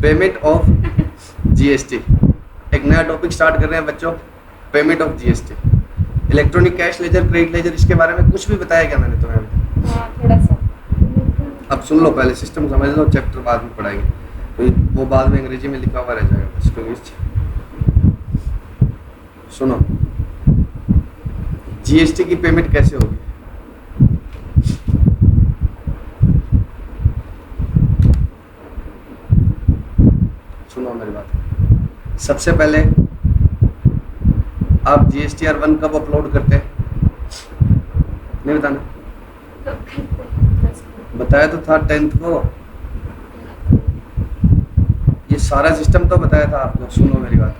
Payment of GST. एक नया topic start कर रहे हैं बच्चों, payment of GST. Electronic cash laser, credit ledger, इसके बारे में कुछ भी बताया क्या मैंने तुम्हें? हाँ थोड़ा सा। अब सुन लो, पहले सिस्टम समझ लो, चैप्टर बाद में पढ़ाएंगे, तो वो बाद में अंग्रेजी में लिखा हुआ रह जाएगा बस। सुनो, जीएसटी की पेमेंट कैसे होगी? सुनो मेरी बात। सबसे पहले आप GSTR1 कब अपलोड करते हैं? नहीं बताना? बताया तो था 10th को, ये सारा सिस्टम तो बताया था आपको। सुनो मेरी बात,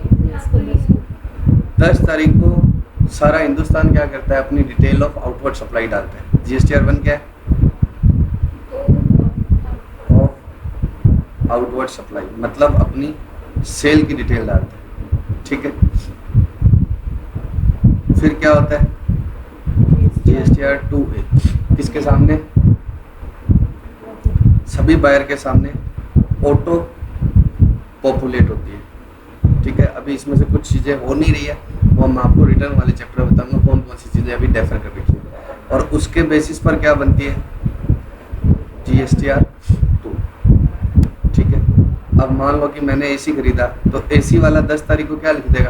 10 तारीख को सारा हिंदुस्तान क्या करता है, अपनी डिटेल ऑफ आउटवर्ड सप्लाई डालता है। GSTR1 क्या है? ऑफ आउटवर्ड सप्लाई, मतलब अपनी सेल की डिटेल डालता है, ठीक है। फिर क्या होता है? GSTR2A किसके सामने? सभी बायर के सामने ऑटो पॉपुलेट होती है, ठीक है। अभी इसमें से कुछ चीज़ें हो नहीं रही है, वो मैं आपको रिटर्न वाले चैप्टर में बताऊंगा कौन कौन सी चीज़ें अभी डेफर कर रखी है, और उसके बेसिस पर क्या बनती है GSTR2, ठीक है। अब मान लो कि मैंने एसी खरीदा, तो एसी वाला 10 तारीख को क्या लिख देगा?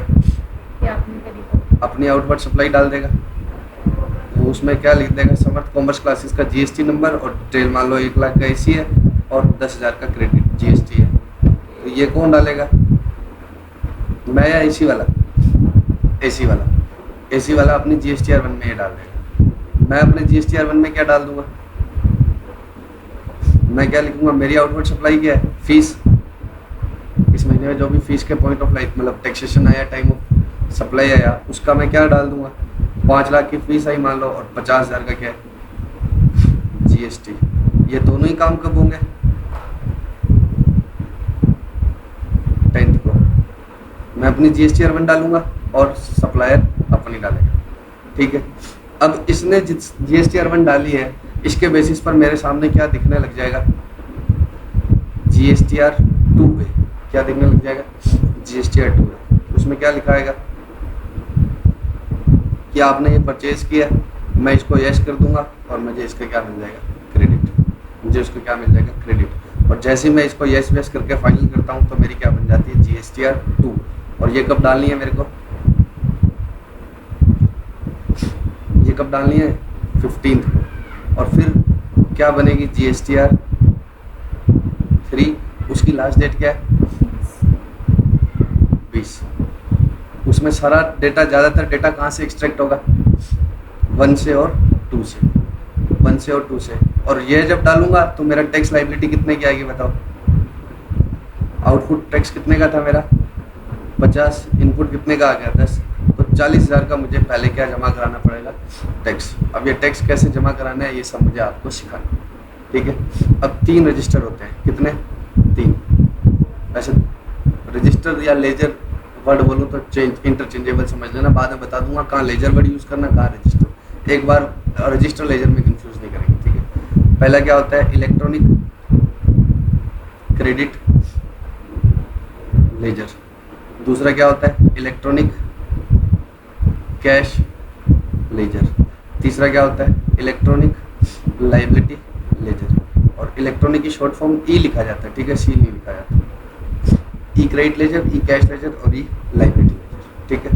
अपनी आउटवर्ड सप्लाई डाल देगा। तो उसमें क्या लिख देगा? समर्थ कॉमर्स क्लासेस का GST नंबर और डिटेल, मान लो 1 लाख का एसी है और 10,000 का क्रेडिट GST है, तो ये कौन डालेगा? मैं या एसी वाला? एसी वाला अपनी GSTR1 में ये डाल देगा। मैं अपने GSTR1 में क्या डाल दूंगा? मैं क्या लिखूंगा? मेरी आउटवर्ड सप्लाई क्या है? फीस। इस महीने में जो भी फीस के पॉइंट ऑफ लाइक, मतलब टैक्सेशन आया, टाइम ऑफ सप्लाई आया, उसका मैं क्या डाल दूंगा? 5 लाख की फीस आई मान लो, और 50,000 का क्या है? GST। ये दोनों ही काम कब होंगे? 10th को मैं अपनी GSTR1 डालूंगा और सप्लायर अपनी डालेगा, ठीक है। अब इसने GSTR1 डाली है, इसके बेसिस पर मेरे सामने क्या दिखने लग जाएगा? GSTR2A क्या दिखने लग जाएगा? GSTR2A। उसमें क्या लिखा आएगा कि आपने ये परचेज किया, मैं इसको यस कर दूंगा और मुझे इसका क्या मिल जाएगा? क्रेडिट। मुझे उसको क्या मिल जाएगा? क्रेडिट। और जैसे ही मैं इसको यस वेस करके फाइनल करता हूँ, तो मेरी क्या बन जाती है? GSTR2। और ये कब डालनी है मेरे को? ये कब डालनी है? 15th को। और फिर क्या बनेगी? GSTR3। उसकी लास्ट डेट क्या है? 20। उसमें सारा डेटा, ज़्यादातर डेटा कहाँ से एक्सट्रैक्ट होगा? 1 से और 2 से, 1 से और 2 से। और ये जब डालूंगा तो मेरा टैक्स लाइबिलिटी कितने की आएगी बताओ? आउटपुट टैक्स कितने का था मेरा? 50। इनपुट कितने का आ गया? 10। तो 40,000 का मुझे पहले क्या जमा कराना पड़ेगा? टैक्स। अब ये टैक्स कैसे जमा कराना है, ये सब मुझे आपको सिखाना, ठीक है। अब 3 रजिस्टर होते हैं। कितने? 3। वैसे रजिस्टर या लेजर वर्ड बोलूँ तो इंटरचेंजेबल समझ लेना, बाद में बता दूंगा कहाँ लेजर वर्ड यूज़ करना, कहाँ रजिस्टर। एक बार रजिस्टर लेजर में कंफ्यूज नहीं करेंगे, ठीक है। पहला क्या होता है? Electronic credit ledger. दूसरा क्या होता है? Electronic cash ledger. तीसरा क्या होता है? Electronic liability ledger. और इलेक्ट्रॉनिक की शॉर्ट फॉर्म ई लिखा जाता है, ठीक है, सी नहीं लिखा जाता। E credit ledger, E cash ledger और ई लायबिलिटी लेजर, ठीक है।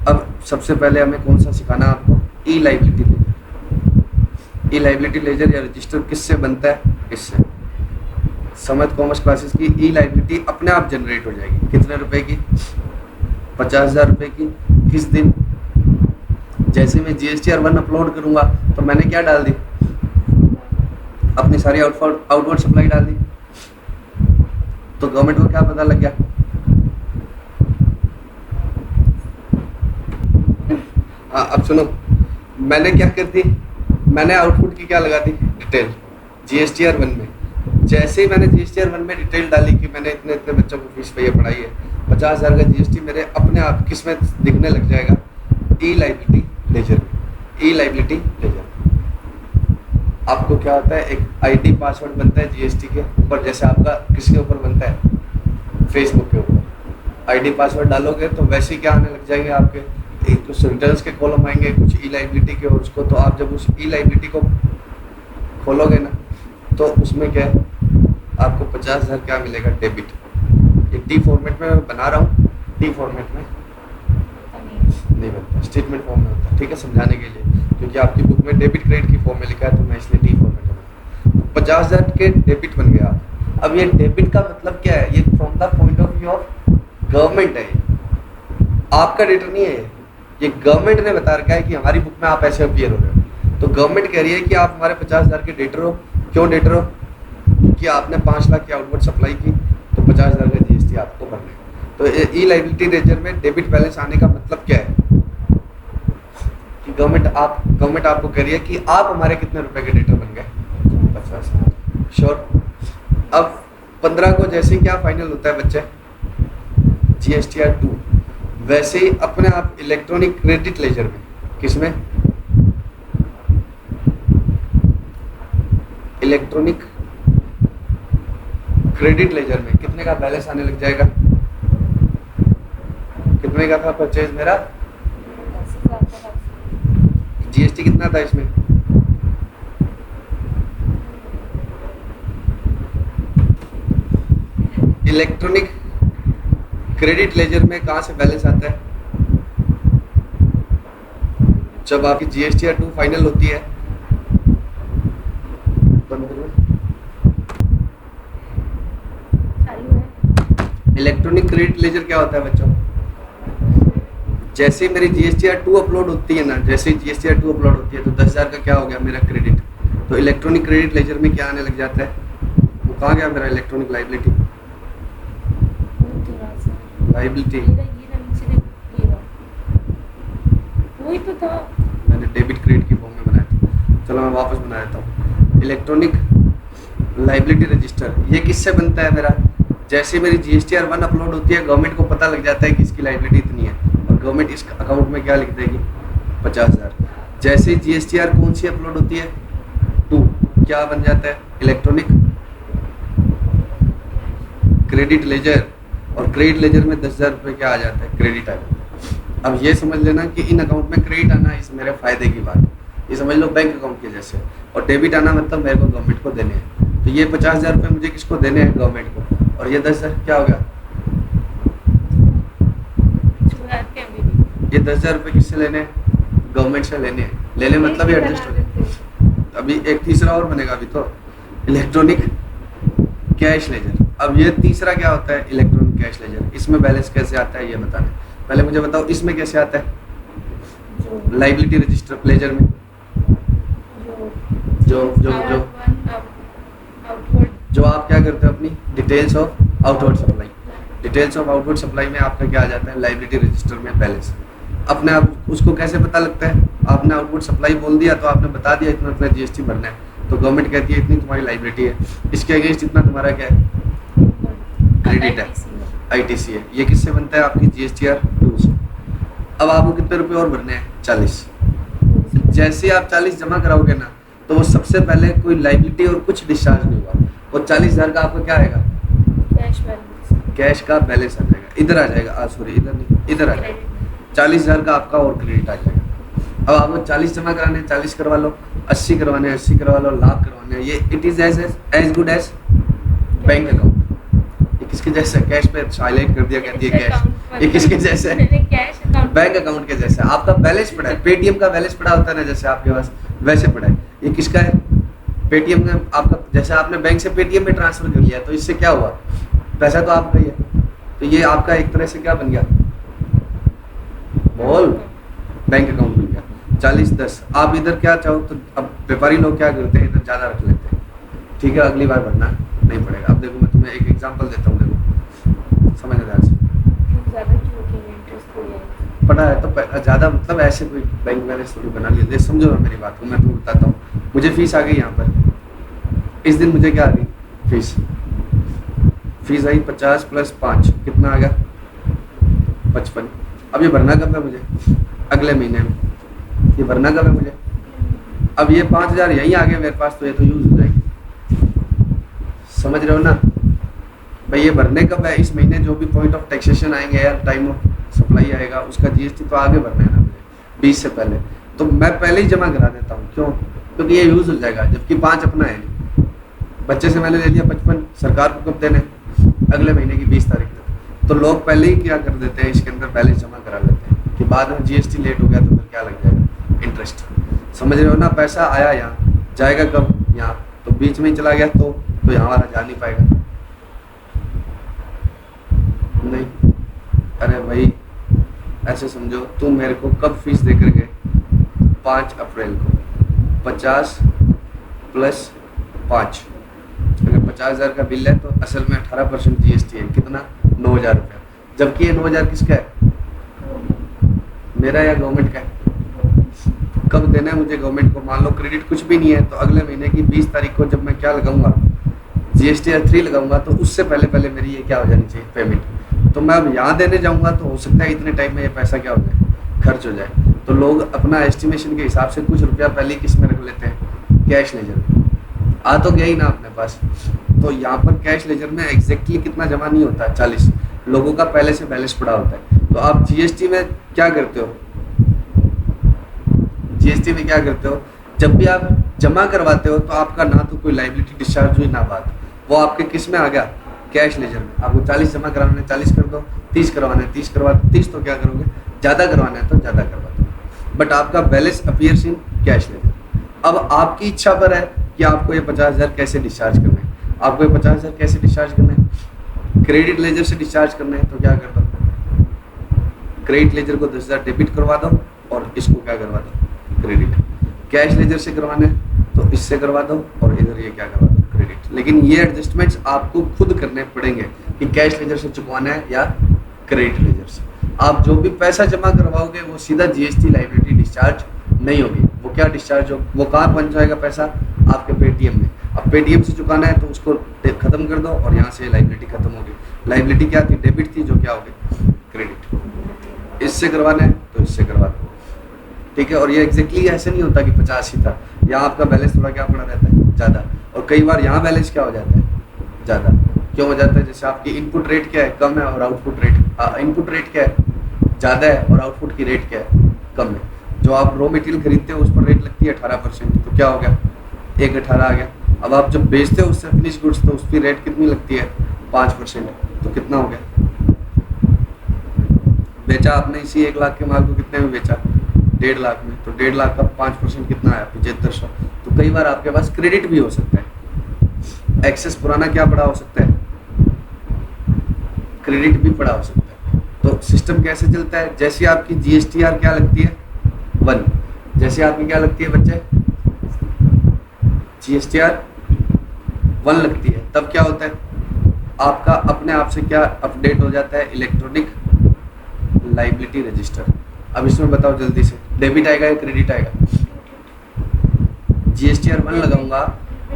अब सबसे पहले हमें कौन सा सिखाना है आपको? ई लायबिलिटी लेजर। ई लायबिलिटी लेजर या रजिस्टर किससे बनता है? इससे। समर्थ कॉमर्स क्लासेस की ई लायबिलिटी अपने आप जनरेट हो जाएगी। कितने रुपए की? 50,000 रुपये की। किस दिन? जैसे मैं GSTR1 अपलोड करूंगा तो मैंने क्या डाल दी? अपनी सारी आउटवर्ड सप्लाई डाल दी। तो गवर्नमेंट को क्या पता लग गया? हाँ, अब सुनो, मैंने क्या कर दी? मैंने आउटपुट की क्या लगा दी? डिटेल GSTR1 में। जैसे ही मैंने GSTR1 में डिटेल डाली कि मैंने इतने इतने बच्चों को फीस पे पढ़ाई है, 50,000 का GST मेरे अपने आप किस में दिखने लग जाएगा? ई लायबिलिटी लेजर में। ई लायबिलिटी लेजर आपको क्या होता है? एक ID पासवर्ड बनता है GST के ऊपर, जैसे आपका किसके ऊपर बनता है? फेसबुक के ऊपर आईडी पासवर्ड डालोगे तो वैसे ही क्या आने लग जाएंगे आपके, एक कुछ रिटर्न्स के कॉलम आएंगे, कुछ ई लाइबिलिटी के, और उसको तो आप जब उस ई लाइबिलिटी को खोलोगे ना तो उसमें क्या है, आपको 50,000 क्या मिलेगा, डेबिट। ये टी फॉर्मेट में मैं बना रहा हूँ, टी फॉर्मेट में नहीं बनता, स्टेटमेंट फॉर्म में होता है, ठीक है, समझाने के लिए, क्योंकि आपकी बुक में डेबिट क्रेडिट की फॉर्म में लिखा है तो मैं इसलिए टी फॉर्मेट में बनाया। 50,000 के डेबिट बन गया। अब ये डेबिट का मतलब क्या है, ये from the point of view of government है, आपका डेटा नहीं है, ये गवर्नमेंट ने बता रखा है कि हमारी बुक में आप ऐसे अपीयर हो रहे हो, तो गवर्नमेंट कह रही है कि आप हमारे 50,000 के डेटर हो। क्यों डेटर हो, क्योंकि आपने 5 लाख की आउटवर्ड सप्लाई की तो 50,000 का जीएसटी आपको भरना है। तो ई लाइबिलिटी लेजर में डेबिट बैलेंस आने का मतलब क्या है कि गवर्नमेंट आपको कह रही है कि आप हमारे कितने रुपए के डेटर बन गए, 50,000। श्योर। अब 15 को जैसे ही क्या फाइनल होता है बच्चे, GSTR 2, वैसे ही अपने आप इलेक्ट्रॉनिक क्रेडिट लेजर में, किसमें, इलेक्ट्रॉनिक क्रेडिट लेजर में कितने का बैलेंस आने लग जाएगा, कितने का था परचेज मेरा, जीएसटी कितना था इसमें, इलेक्ट्रॉनिक क्रेडिट लेजर में कहां से बैलेंस आता है, जब आपकी GSTR 2 फाइनल होती है। इलेक्ट्रॉनिक क्रेडिट लेजर क्या होता है बच्चों, जैसे ही मेरी GSTR 2 अपलोड होती है ना, जैसे ही GSTR 2 अपलोड होती है तो 10,000 का क्या हो गया मेरा क्रेडिट, तो इलेक्ट्रॉनिक क्रेडिट लेजर में क्या आने लग जाता है, वो कहाँ गया मेरा इलेक्ट्रॉनिक लाइबिलिटी, वही तो था, मैंने डेबिट क्रेडिट की फॉर्म में बनाया था, चलो मैं वापस बना देता हूँ। इलेक्ट्रॉनिक लाइबिलिटी रजिस्टर ये किससे बनता है मेरा, जैसे मेरी GSTR 1 अपलोड होती है गवर्नमेंट को पता लग जाता है कि इसकी लाइबिलिटी इतनी है और गवर्नमेंट इस अकाउंट में क्या लिख देगी, 50,000। जैसे GSTR कौन सी अपलोड होती है 2, क्या बन जाता है, इलेक्ट्रॉनिक क्रेडिट लेजर, और क्रेडिट लेजर में 10,000 रुपये क्या आ जाता है, क्रेडिट आ जाता है। अब ये समझ लेना कि इन अकाउंट में क्रेडिट आना इस मेरे फायदे की बात है, ये समझ लो बैंक अकाउंट के जैसे, और डेबिट आना मतलब मेरे को गवर्नमेंट को देने हैं, तो ये 50,000 रुपये मुझे किसको देने हैं, गवर्नमेंट को, और ये 10,000 क्या हो गया, ये 10,000 रुपये किससे लेने हैं, गवर्नमेंट से लेने हैं, लेने मतलब ये एडजस्ट हो जाए। अभी एक तीसरा और बनेगा अभी तो, इलेक्ट्रॉनिक कैश लेजर। अब ये तीसरा क्या होता है, इलेक्ट्रॉनिक कैश लेजर, इसमें बैलेंस कैसे आता है ये बताना, पहले मुझे बताओ इसमें कैसे आता है, लाइबिलिटी रजिस्टर लेजर में जो आप क्या करते हो, अपनी details of outward supply, details of outward supply में आपका क्या आ जाता है, लाइबिलिटी रजिस्टर में बैलेंस। अपने आप उसको कैसे पता लगता है, आपने आउटवर्ड सप्लाई बोल दिया तो आपने बता दिया इतना इतना GST भरना है, तो गवर्नमेंट कहती है इतनी तुम्हारी लाइबिलिटी है, इसके अगेंस्ट इतना तुम्हारा क्या है, क्रेडिट है, ITC है। ये किससे बनता है, आपकी GSTR 2 से। अब आपको कितने रुपए और भरने हैं, 40। जैसे ही आप 40 जमा कराओगे ना तो वो सबसे पहले कोई लाइबिलिटी और कुछ डिस्चार्ज नहीं हुआ, वो 40,000 का आपका क्या आएगा, कैश का बैलेंस आ जाएगा, इधर आ जाएगा, सॉरी इधर नहीं, इधर आ जाएगा, 40,000 का आपका और क्रेडिट आ जाएगा। अब आपको 40 जमा कराने, 40 करवा लो, 80 करवाने, 80 करवा लो, लाख करवाने, ये it is as good as bank account. ये किसके जैसे, कैश पे हाईलाइट कर दिया, कहती है कैश, ये किसके जैसे, बैंक अकाउंट के जैसे, आपका बैलेंस पड़ा है, पेटीएम का बैलेंस पड़ा होता है ना जैसे आपके पास, वैसे पड़ा है। ये किसका है, पेटीएम में आपका, जैसे आपने बैंक से पेटीएम में ट्रांसफर कर लिया तो इससे क्या हुआ, पैसा तो आपका ही है, तो ये आपका एक तरह से क्या बन गया, बोल, बैंक अकाउंट बन गया। 40-10 आप इधर क्या चाहो तो, अब व्यापारी लोग क्या करते हैं, इधर ज़्यादा रख लेते हैं, ठीक है, अगली बार भरना नहीं पड़ेगा। अब देखो मैं तुम्हें एक एग्जांपल देता हूँ, देखो समझ ध्यान से, पढ़ा है तो ज़्यादा मतलब ऐसे कोई बैंक बैलेंस थोड़ी बना लिया, समझो ना मेरी बात को, मैं तुम्हें बताता हूँ। मुझे फीस आ गई यहाँ पर, इस दिन मुझे क्या आ गई, फीस आई 50 + 5 कितना आ गया, 55। अब ये भरना कब है मुझे, अगले महीने में, ये भरना कब है मुझे, अब ये 5,000 यहीं आ गए मेरे पास, तो ये तो यूज हो जाएगी, समझ रहे हो ना। भाई ये भरने कब है, इस महीने जो भी पॉइंट ऑफ टैक्सेशन आएंगे या टाइम ऑफ सप्लाई आएगा उसका जीएसटी तो आगे भरना है ना मुझे 20 से पहले, तो मैं पहले ही जमा करा देता हूँ। क्यों? क्योंकि ये यूज हो जाएगा, जबकि 5 अपना है नहीं। बच्चे से मैंने ले लिया 55, सरकार को कब देने, अगले महीने की 20 तारीख तक। तो लोग पहले ही क्या कर देते हैं, इसके अंदर बैलेंस जमा करा लेते हैं कि बाद में जीएसटी लेट हो गया तो फिर क्या लग जाएगा, इंटरेस्ट। समझ रहे हो ना? पैसा आया यहाँ, जाएगा कब, यहाँ, तो बीच में ही चला गया तो यहाँ वाला जा नहीं पाएगा। नहीं, अरे भाई ऐसे समझो, तुम मेरे को कब फीस दे कर गए, 5 अप्रैल को, 50 प्लस 5, अगर 50,000 का बिल है तो असल में 18% जीएसटी है, कितना, 9,000 रुपया। जबकि ये 9,000 किसका है, मेरा या गवर्नमेंट का है? कब देना है मुझे गवर्नमेंट को? मान लो क्रेडिट कुछ भी नहीं है तो अगले महीने की 20 तारीख को जब मैं क्या लगाऊंगा, GSTR 3 लगाऊंगा, तो उससे पहले मेरी ये क्या हो जानी चाहिए, पेमेंट। तो मैं अब यहाँ देने जाऊंगा तो हो सकता है इतने टाइम में ये पैसा क्या हो जाए, खर्च हो जाए। तो लोग अपना एस्टिमेशन के हिसाब से कुछ रुपया पहले किस में रख लेते हैं, कैश लेजर। आ तो गया ही ना अपने पास। तो यहाँ पर कैश लेजर में एग्जैक्टली कितना जमा नहीं होता, 40 लोगों का पहले से बैलेंस पड़ा होता है। तो आप जीएसटी में क्या करते हो, जीएसटी में क्या करते हो, जब भी आप जमा करवाते हो तो आपका ना तो कोई लायबिलिटी डिस्चार्ज हुई ना बात, वो आपके किस में आ गया, कैश लेजर में। आपको 40 जमा करवाना है 40 कर दो, 30 करवाना है 30 करवा दो, 30 तो क्या करोगे, ज़्यादा करवाना है तो ज़्यादा करवा दो, बट आपका balance appears in cash ledger. अब आपकी इच्छा पर है कि आपको ये 50,000 कैसे डिस्चार्ज करना है। आपको ये 50,000 कैसे डिस्चार्ज करना है, क्रेडिट लेजर से डिस्चार्ज करना है तो क्या कर दो, क्रेडिट लेजर को 10,000 डेबिट करवा दो और इसको क्या करवा दो, क्रेडिट। कैश लेजर से करवाना है तो इससे करवा दो और इधर ये क्या करवा दो, क्रेडिट। लेकिन ये एडजस्टमेंट्स आपको खुद करने पड़ेंगे कि कैश लेजर से चुकवाना है या क्रेडिट लेजर से। आप जो भी पैसा जमा करवाओगे वो सीधा जीएसटी लायबिलिटी डिस्चार्ज नहीं होगी। वो क्या डिस्चार्ज हो, वो कहाँ पहुंच जाएगा पैसा, आपके पेटीएम में। अब पेटीएम से चुकाना है तो उसको खत्म कर दो और यहाँ से लायबिलिटी खत्म होगी। लायबिलिटी क्या थी, डेबिट थी, जो क्या हो गई, क्रेडिट। इससे करवाना है तो इससे करवा दो, ठीक है। और ये एग्जैक्टली ऐसे नहीं होता कि 50 ही था, यहाँ आपका बैलेंस थोड़ा क्या पड़ा रहता है, ज़्यादा। और कई बार यहाँ बैलेंस क्या हो जाता है, ज़्यादा। क्यों हो जाता है, जैसे आपकी इनपुट रेट क्या है, कम है, और आउटपुट रेट, इनपुट रेट क्या है, ज़्यादा है, और आउटपुट की रेट क्या है, कम है। जो आप रॉ मटेरियल खरीदते हो उस पर रेट लगती है 18%, तो क्या हो गया, 1,18 आ गया। अब आप जब बेचते हो उससे फिनिश गुड्स तो उसकी रेट कितनी लगती है, 5%, तो कितना हो गया, बेचा आपने इसी 1 लाख के माल को कितने में बेचा, 1.5 लाख में। तो 1.5 लाख का 5% कितना आया, 7500। तो कई बार आपके पास क्रेडिट भी हो सकता है, एक्सेस पुराना क्या पड़ा हो सकता है, क्रेडिट भी पड़ा हो सकता है। तो सिस्टम कैसे चलता है, जैसे आपकी जीएसटीआर क्या लगती है 1, जैसे आपकी क्या लगती है बच्चे, जीएसटीआर 1 लगती है, तब क्या होता है, आपका अपने आप से क्या अपडेट हो जाता है, इलेक्ट्रॉनिक लायबिलिटी रजिस्टर। अब इसमें बताओ जल्दी से, डेबिट आएगा या क्रेडिट आएगा, जीएसटीआर 1 लगाऊंगा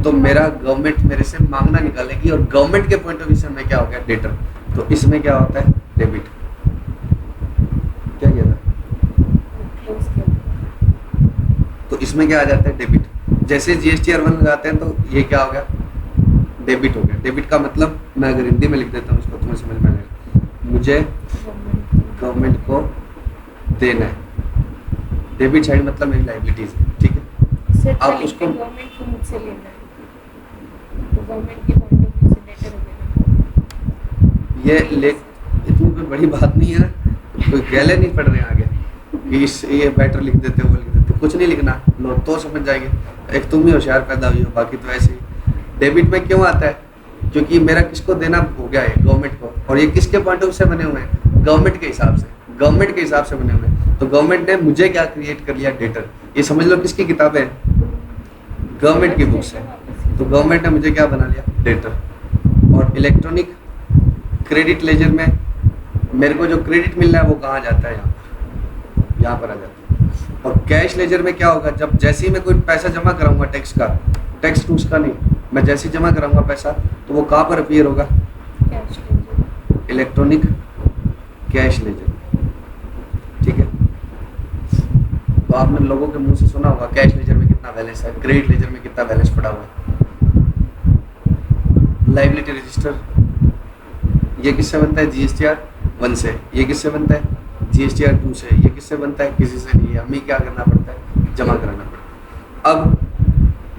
तो मेरा गवर्नमेंट मेरे से मांगना निकालेगी, और गवर्नमेंट के पॉइंट ऑफ व्यू से मैं क्या हो गया, डेटर। तो इसमें क्या होता है, डेबिट। क्या किया था, तो इसमें क्या आ जाता है, डेबिट। जैसे जीएसटीआर 1 लगाते हैं तो ये क्या हो गया, डेबिट हो गया। डेबिट का मतलब, मैं अगर हिंदी में लिख देता हूँ उसको तुम्हें समझ में आएगा, मुझे गवर्नमेंट को देना है, डेबिट साइड मतलब मेरी लायबिलिटीज है, ठीक है। आप उसको गवर्नमेंट को मुझसे लेना है, तो गवर्नमेंट के पॉइंट ऑफ व्यू से डेटर हो गया। ये ले, इतनी कोई बड़ी बात नहीं है ना, कोई गैले नहीं पढ़ रहे हैं आगे कि इस ये बेटर लिख देते, वो लिख देते, कुछ नहीं लिखना, लोग तो समझ जाएंगे। एक तुम ही होशियार पैदा हुई हो, बाकी तो ऐसे ही। डेबिट में क्यों आता है, क्योंकि मेरा किसको देना हो गया है, गवर्नमेंट को, और ये किसके पॉइंट ऑफ व्यू से बने हुए हैं, गवर्नमेंट के हिसाब से, गवर्नमेंट के हिसाब से बने हुए हैं। तो गवर्नमेंट ने मुझे क्या क्रिएट कर लिया, डेटर। ये समझ लो किसकी किताबें हैं, गवर्नमेंट की बुक्स है। तो गवर्नमेंट ने मुझे क्या बना लिया, डेटर। और इलेक्ट्रॉनिक क्रेडिट लेजर में मेरे को जो क्रेडिट मिल रहा है वो कहाँ जाता है, यहाँ पर आ जाता है। और कैश लेजर में क्या होगा, जब जैसे ही मैं कोई पैसा जमा कराऊंगा टैक्स का, टैक्स टूक्स का नहीं, मैं जैसे ही जमा कराऊंगा पैसा तो वो कहाँ पर अपीयर होगा, cash ledger, electronic cash laser, ठीक है। तो आपने लोगों के मुंह से सुना होगा कैश लेजर में कितना बैलेंस है, क्रेडिट लेजर में कितना बैलेंस पड़ा हुआ है। लायबिलिटी रजिस्टर ये किससे बनता है? GSTR 1 से। ये किससे बनता है? GSTR 2 से। ये किससे बनता है? किसी से नहीं है, हमें क्या करना पड़ता है? जमा कराना पड़ता है। अब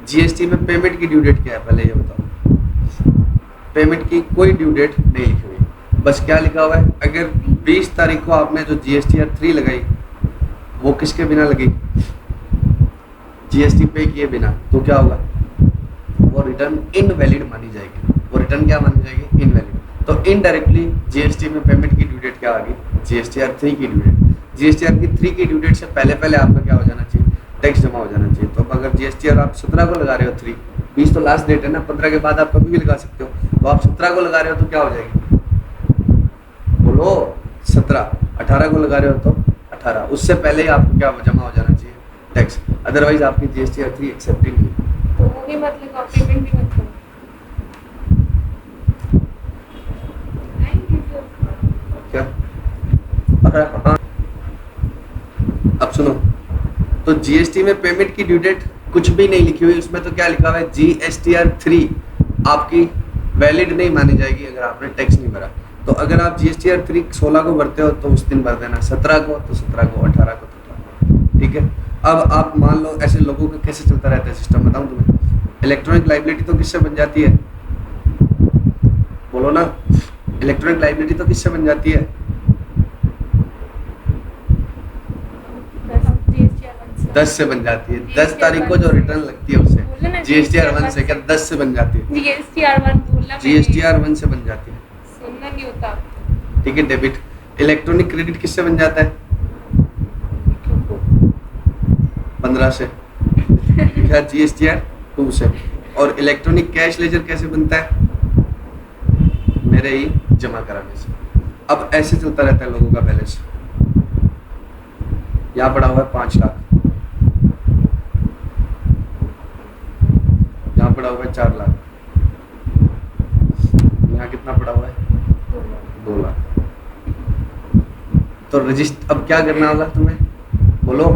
GST में पेमेंट की ड्यू डेट क्या है, पहले ये बताओ। पेमेंट की कोई ड्यू डेट नहीं लिखी हुई, बस क्या लिखा हुआ है, अगर 20 तारीख को आपने जो GSTR 3 लगाई वो किसके बिना लगी? GST पे किए बिना, तो क्या होगा? वो रिटर्न इनवैलिड मानी जाएगी। वो रिटर्न क्या मानी जाएगी? इनवैलिड। तो इनडायरेक्टली GST में पेमेंट की ड्यू डेट क्या आ गई? GSTR 3 की ड्यू डेट। GSTR की 3 की ड्यू डेट से पहले पहले आपका क्या हो जाना चाहिए? टैक्स जमा हो जाना चाहिए। तो अब अगर GSTR आप 17 को लगा रहे हो 3, 20 तो लास्ट डेट है ना, 15 के बाद आप कभी भी लगा सकते हो, तो आप 17 को लगा रहे हो तो क्या हो जाएगी? बोलो 17। 18 को लगा रहे हो तो 18, उससे पहले ही आपको क्या जमा हो जाना चाहिए? टैक्स। अदरवाइज आपकी GSTR 3 एक्सेप्टेड नहीं। तो वो भी मत लगाओ, पेमेंट भी मत करो। क्या? अरे हाँ, अब सुनो, तो GST में पेमेंट की ड्यू डेट कुछ भी नहीं लिखी हुई, उसमें तो क्या लिखा हुआ है? GSTR 3 आपकी वैलिड नहीं मानी जाएगी अगर आपने टैक्स नहीं भरा। तो अगर आप GSTR 3 16 को भरते हो तो उस दिन भर देना, 17 को तो 17 को, 18 को तो 18 को, ठीक है। अब आप मान लो ऐसे लोगों का कैसे चलता रहता है सिस्टम, बताऊं तुम्हें। इलेक्ट्रॉनिक लाइबिलिटी तो किससे बन जाती है? बोलो ना, इलेक्ट्रॉनिक लाइबिलिटी तो किससे बन जाती है? GSTR 10 से बन जाती है। 10 तारीख को जो रिटर्न लगती है उससे GSTR 1 से, क्या 10 से बन जाती है? GSTR 1 बोलना, GSTR 1 से बन जाती है, सुनना नहीं होता। ठीक है। डेबिट। इलेक्ट्रॉनिक क्रेडिट किससे बन जाता है? 15 से, क्या GSTR 2 से। और इलेक्ट्रॉनिक कैश लेजर कैसे बनता है? मेरे ही जमा कराने से। अब ऐसे चलता रहता है लोगों का बैलेंस। यहाँ पड़ा हुआ है 5 लाख, यहाँ पड़ा हुआ है 4 लाख, यहाँ कितना पड़ा हुआ है? 2 लाख। तो रजिस्टर, अब क्या करना होगा तुम्हें? बोलो।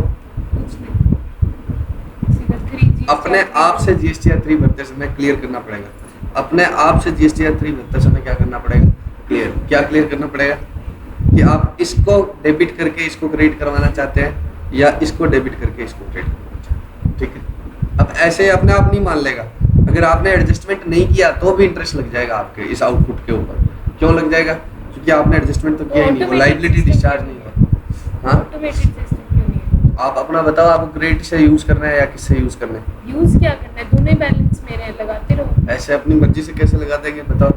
अपने आप से GSTR 3 भरते समय क्लियर करना पड़ेगा। अपने आप से GSTR 3 भरते समय क्या करना पड़ेगा? क्लियर। क्या क्लियर करना पड़ेगा? कि आप इसको डेबिट करके इसको क्रेडिट करवाना चाहते हैं या इसको डेबिट करके इसको क्रेडिट करवाना चाहते हैं, ठीक है। अब ऐसे अपने आप नहीं मान लेगा, अगर आपने एडजस्टमेंट नहीं किया तो भी इंटरेस्ट लग जाएगा आपके इस आउटपुट के ऊपर। क्यों लग जाएगा? क्योंकि आपने एडजस्टमेंट तो किया ही नहीं, वो लायबिलिटी डिस्चार्ज नहीं हुआ। हाँ, ऑटोमेटेड सिस्टम क्यों नहीं है? आप अपना बताओ, आपको क्रेडिट से यूज करना है या किससे यूज करना है? यूज क्या करना है? दोनों ही बैलेंस मेरे हैं, लगाते रहो। ऐसे अपनी मर्जी से कैसे लगा देंगे बताओ?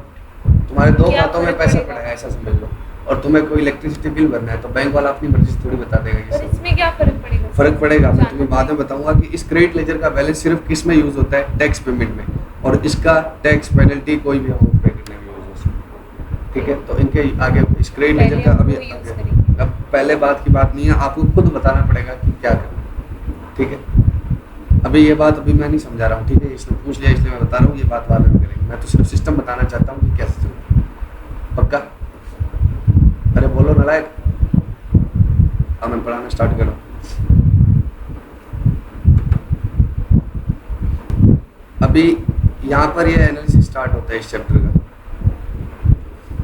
तुम्हारे 2 क्या खातों में फर्क पैसा पड़ेगा? पड़ा है ऐसा समझ लो, और तुम्हें कोई इलेक्ट्रिसिटी बिल भरना है तो बैंक वाला अपनी मर्जी से थोड़ी बता देगा पर ये। इसमें क्या फर्क पड़ेगा? फर्क पड़ेगा, मैं तुम्हें बाद में बताऊंगा कि इस क्रेडिट लेजर का बैलेंस सिर्फ किस में यूज होता है? टैक्स पेमेंट में, और इसका टैक्स पेनल्टी कोई भी अमाउंट पे करने में यूज हो सकता है, ठीक है। तो इनके आगे इस क्रेडिट लेजर का अभी अब पहले बात की बात नहीं है, आपको खुद बताना पड़ेगा कि क्या करना, ठीक है। अभी ये बात अभी मैं नहीं समझा रहा हूँ, ठीक है, इसने पूछ लिया इसलिए मैं बता रहा हूँ, ये बात बाद में करेंगे। मैं तो सिर्फ सिस्टम बताना चाहता हूँ कि कैसे चलता है, पक्का? अरे बोलो नालायक। हाँ, मैं पढ़ाना स्टार्ट करूँ। अभी यहाँ पर ये एनालिसिस स्टार्ट होता है इस चैप्टर का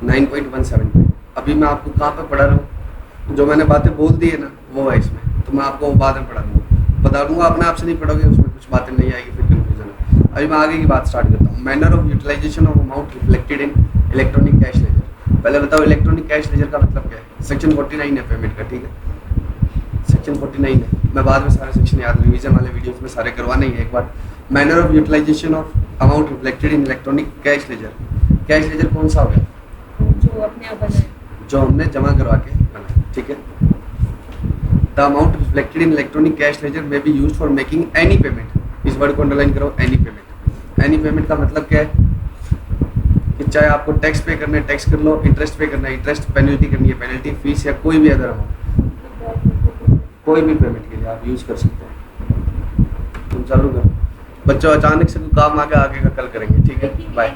9.17 पे। अभी मैं आपको कहाँ पे पढ़ा रहा हूँ? जो मैंने बातें बोल दी है ना वो है इसमें, तो मैं आपको बाद में बता दूंगा। अपने आप से नहीं पढ़ोगे, उसमें कुछ बातें नहीं आएगी, फिर कंफ्यूजन है। अभी मैं आगे की बात स्टार्ट करता हूँ। Manner of utilisation of amount reflected in electronic cash ledger. पहले बताओ इलेक्ट्रॉनिक कैश लेजर का मतलब क्या है? सेक्शन 49 है पेमेंट का, ठीक है, सेक्शन 49 है। मैं बाद में सारे सेक्शन याद, रिवीजन वाले वीडियोस में सारे करवाने ही है एक बार। Manner of utilisation of amount reflected in electronic cash ledger. Cash ledger कौन सा हो गया? जो अपने आप बनाए, जो हमने जमा करवा के बनाया, ठीक है। The amount reflected in electronic cash ledger में be used for making any payment. इस वर्ड को अंडरलाइन करो, एनी पेमेंट। एनी पेमेंट का मतलब क्या है? कि चाहे आपको टैक्स पे करना है टैक्स कर लो, इंटरेस्ट पे करना है इंटरेस्ट, पेनल्टी करनी है पेनल्टी, फीस या कोई भी अदर अमाउंट, कोई भी पेमेंट के लिए आप यूज कर सकते हैं। तुम चालू करो बच्चों, अचानक से कोई काम आ गया, आगे का कल करेंगे, ठीक है, बाय।